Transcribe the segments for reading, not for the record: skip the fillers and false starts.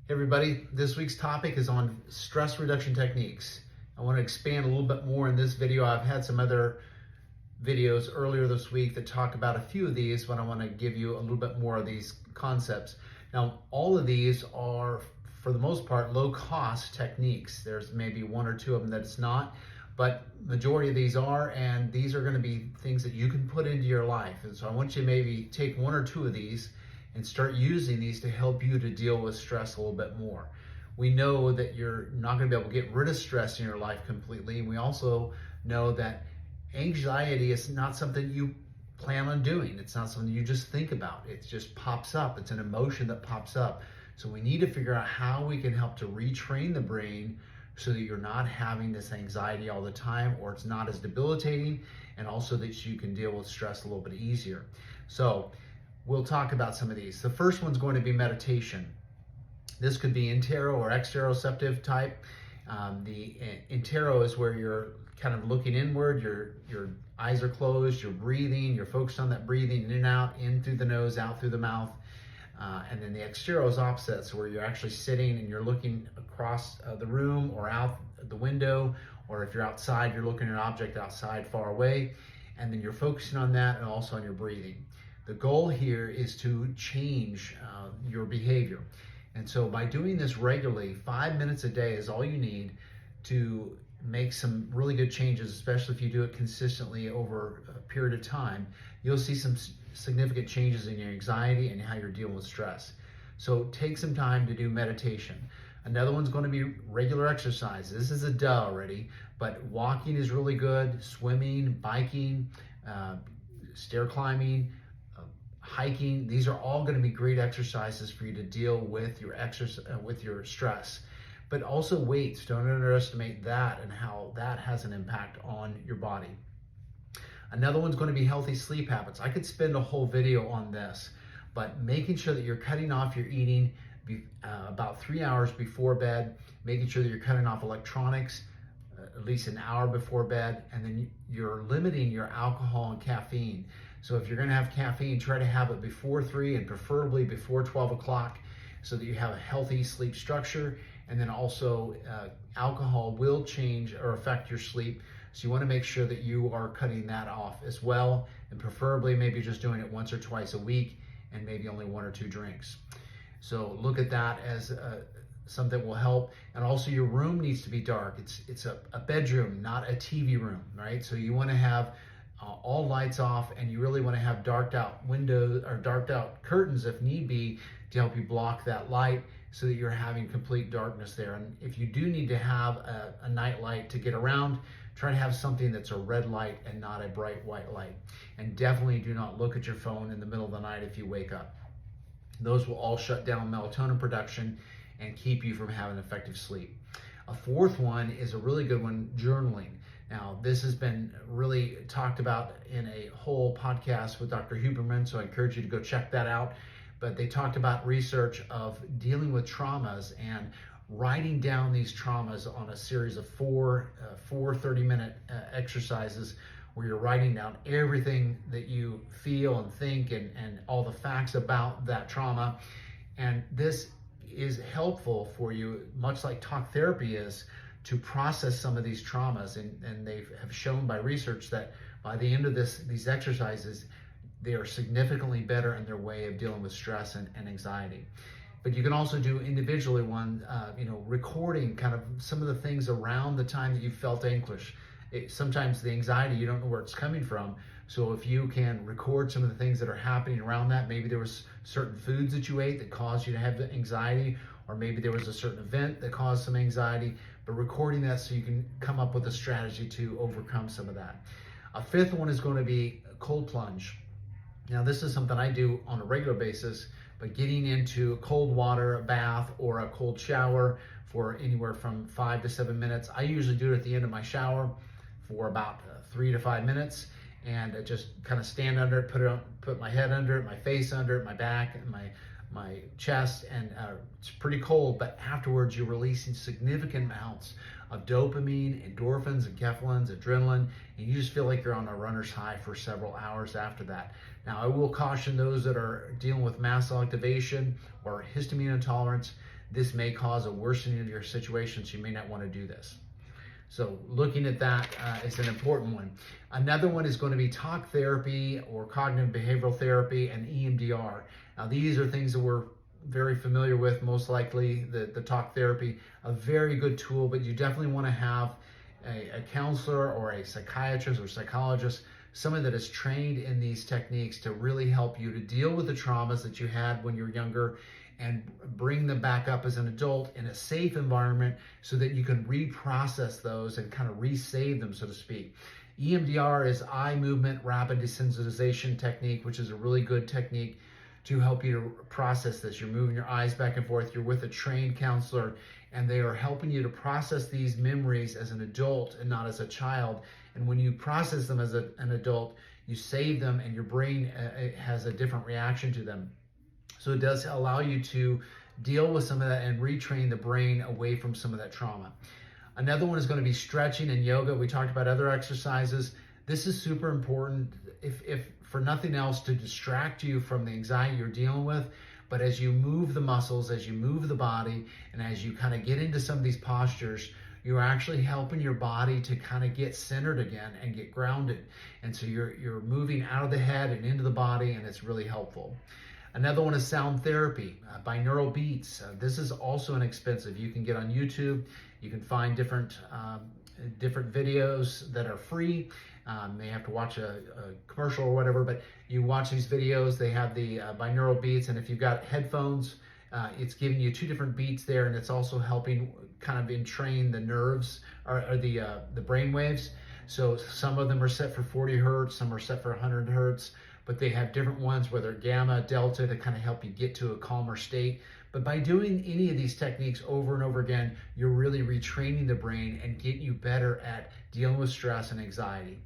Hey everybody, this week's topic is on stress reduction techniques. I want to expand a little bit more in this video. I've had some other videos earlier this week that talk about a few of these, but I want to give you a little bit more of these concepts. Now, all of these are, for the most part, low-cost techniques. There's maybe one or two of them that it's not, but majority of these are, and these are going to be things that you can put into your life. And so I want you to maybe take one or two of these and start using these to help you to deal with stress a little bit more. We know that you're not going to be able to get rid of stress in your life completely. And we also know that anxiety is not something you plan on doing. It's not something you just think about. It just pops up. It's an emotion that pops up. So we need to figure out how we can help to retrain the brain so that you're not having this anxiety all the time, or it's not as debilitating, and also that you can deal with stress a little bit easier. So we'll talk about some of these. The first one's going to be meditation. This could be intero or exteroceptive type. The intero is where you're kind of looking inward, your eyes are closed, you're breathing, you're focused on that breathing in and out, in through the nose, out through the mouth. And then the extero is opposite, so where you're actually sitting and you're looking across the room or out the window, or if you're outside, you're looking at an object outside far away, and then you're focusing on that and also on your breathing. The goal here is to change your behavior. And so by doing this regularly, 5 minutes a day is all you need to make some really good changes, especially if you do it consistently over a period of time. You'll see some significant changes in your anxiety and how you're dealing with stress. So take some time to do meditation. Another one's going to be regular exercise. This is a duh already, but walking is really good, swimming, biking, stair climbing, hiking. These are all going to be great exercises for you to deal with your stress. But also weights, don't underestimate that and how that has an impact on your body. Another one's going to be healthy sleep habits. I could spend a whole video on this, but making sure that you're cutting off your eating about 3 hours before bed, making sure that you're cutting off electronics at least an hour before bed, and then you're limiting your alcohol and caffeine. So if you're going to have caffeine, try to have it before 3 and preferably before 12 o'clock so that you have a healthy sleep structure. And then also alcohol will change or affect your sleep. So you want to make sure that you are cutting that off as well, and preferably maybe just doing it once or twice a week and maybe only 1 or 2 drinks. So look at that as something that will help. And also your room needs to be dark. It's a bedroom, not a TV room, right? So you want to have all lights off, and you really want to have darked out windows or darked out curtains if need be to help you block that light so that you're having complete darkness there. And if you do need to have a night light to get around, try to have something that's a red light and not a bright white light. And definitely do not look at your phone in the middle of the night if you wake up. Those will all shut down melatonin production and keep you from having effective sleep. A fourth one is a really good one, journaling. Now, this has been really talked about in a whole podcast with Dr. Huberman, so I encourage you to go check that out. But they talked about research of dealing with traumas and writing down these traumas on a series of four 30-minute exercises where you're writing down everything that you feel and think and all the facts about that trauma. And this is helpful for you, much like talk therapy is, to process some of these traumas. And they have shown by research that by the end of these exercises, they are significantly better in their way of dealing with stress and anxiety. But you can also do individually one, recording kind of some of the things around the time that you felt anxious. Sometimes the anxiety, you don't know where it's coming from. So if you can record some of the things that are happening around that, maybe there was certain foods that you ate that caused you to have the anxiety, or maybe there was a certain event that caused some anxiety, but recording that so you can come up with a strategy to overcome some of that. A fifth one is going to be a cold plunge. Now, this is something I do on a regular basis, but getting into cold water, a bath, or a cold shower for anywhere from 5 to 7 minutes. I usually do it at the end of my shower for about 3 to 5 minutes, and just kind of stand under it, put my head under it, my face under it, my back, and my chest, and it's pretty cold, but afterwards you're releasing significant amounts of dopamine, endorphins, enkephalins, adrenaline, and you just feel like you're on a runner's high for several hours after that. Now, I will caution those that are dealing with mast cell activation or histamine intolerance. This may cause a worsening of your situation, so you may not want to do this. So looking at that is an important one. Another one is going to be talk therapy or cognitive behavioral therapy and EMDR. Now, these are things that we're very familiar with, most likely the talk therapy, a very good tool, but you definitely want to have a counselor or a psychiatrist or psychologist, someone that is trained in these techniques to really help you to deal with the traumas that you had when you were younger and bring them back up as an adult in a safe environment so that you can reprocess those and kind of resave them, so to speak. EMDR is eye movement rapid desensitization technique, which is a really good technique to help you to process this. You're moving your eyes back and forth. You're with a trained counselor, and they are helping you to process these memories as an adult and not as a child. And when you process them as an adult, you save them, and your brain has a different reaction to them. So it does allow you to deal with some of that and retrain the brain away from some of that trauma. Another one is going to be stretching and yoga. We talked about other exercises. This is super important, if for nothing else, to distract you from the anxiety you're dealing with. But as you move the muscles, as you move the body, and as you kind of get into some of these postures, you're actually helping your body to kind of get centered again and get grounded. And so you're moving out of the head and into the body, and it's really helpful. Another one is sound therapy, binaural beats. This is also inexpensive. You can get on YouTube. You can find different videos that are free. May have to watch a commercial or whatever, but you watch these videos. They have the binaural beats, and if you've got headphones, it's giving you 2 different beats there, and it's also helping kind of entrain the nerves or the brain waves. So some of them are set for 40 hertz, some are set for 100 hertz, but they have different ones, whether gamma, delta, to kind of help you get to a calmer state. But by doing any of these techniques over and over again, you're really retraining the brain and getting you better at dealing with stress and anxiety.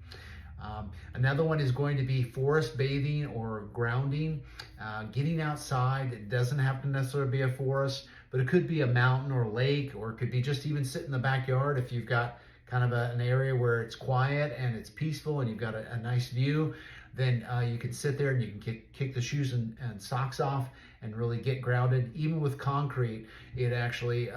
Another one is going to be forest bathing or grounding, getting outside. It doesn't have to necessarily be a forest, but it could be a mountain or a lake, or it could be just even sit in the backyard if you've got kind of an area where it's quiet and it's peaceful and you've got a nice view. Then you can sit there and you can kick the shoes and socks off and really get grounded. Even with concrete, it actually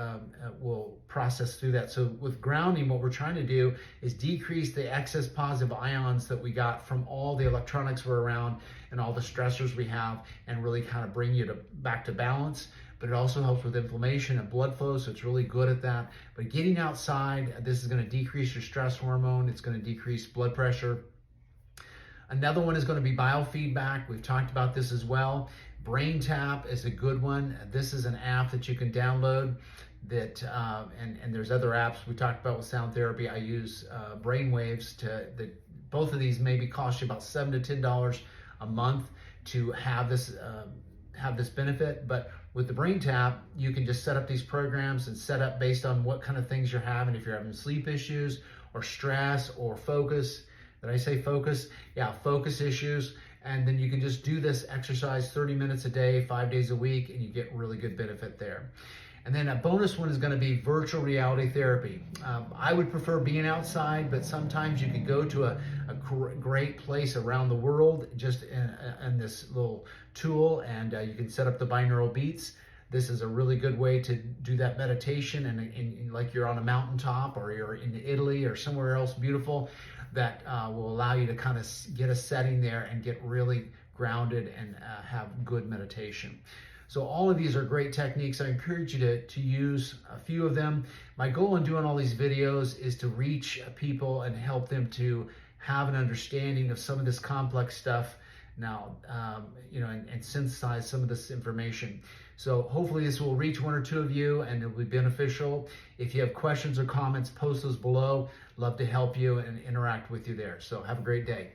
will process through that. So with grounding, what we're trying to do is decrease the excess positive ions that we got from all the electronics we're around and all the stressors we have, and really kind of bring you back to balance. But it also helps with inflammation and blood flow, so it's really good at that. But getting outside, this is going to decrease your stress hormone. It's going to decrease blood pressure. Another one is going to be biofeedback. We've talked about this as well. Brain Tap is a good one. This is an app that you can download that, and there's other apps we talked about with sound therapy. I use Brainwaves both of these maybe cost you about $7 to $10 a month to have this benefit. But with the Brain Tap, you can just set up these programs and set up based on what kind of things you're having. If you're having sleep issues or stress or focus. Did I say focus? Yeah, focus issues. And then you can just do this exercise 30 minutes a day, 5 days a week, and you get really good benefit there. And then a bonus one is going to be virtual reality therapy. I would prefer being outside, but sometimes you can go to a great place around the world just in this little tool, and you can set up the binaural beats. This is a really good way to do that meditation, and like you're on a mountaintop or you're in Italy or somewhere else beautiful, that will allow you to kind of get a setting there and get really grounded and have good meditation. So all of these are great techniques. I encourage you to use a few of them. My goal in doing all these videos is to reach people and help them to have an understanding of some of this complex stuff now, and synthesize some of this information. So hopefully this will reach 1 or 2 of you and it'll be beneficial. If you have questions or comments, post those below. Love to help you and interact with you there. So have a great day.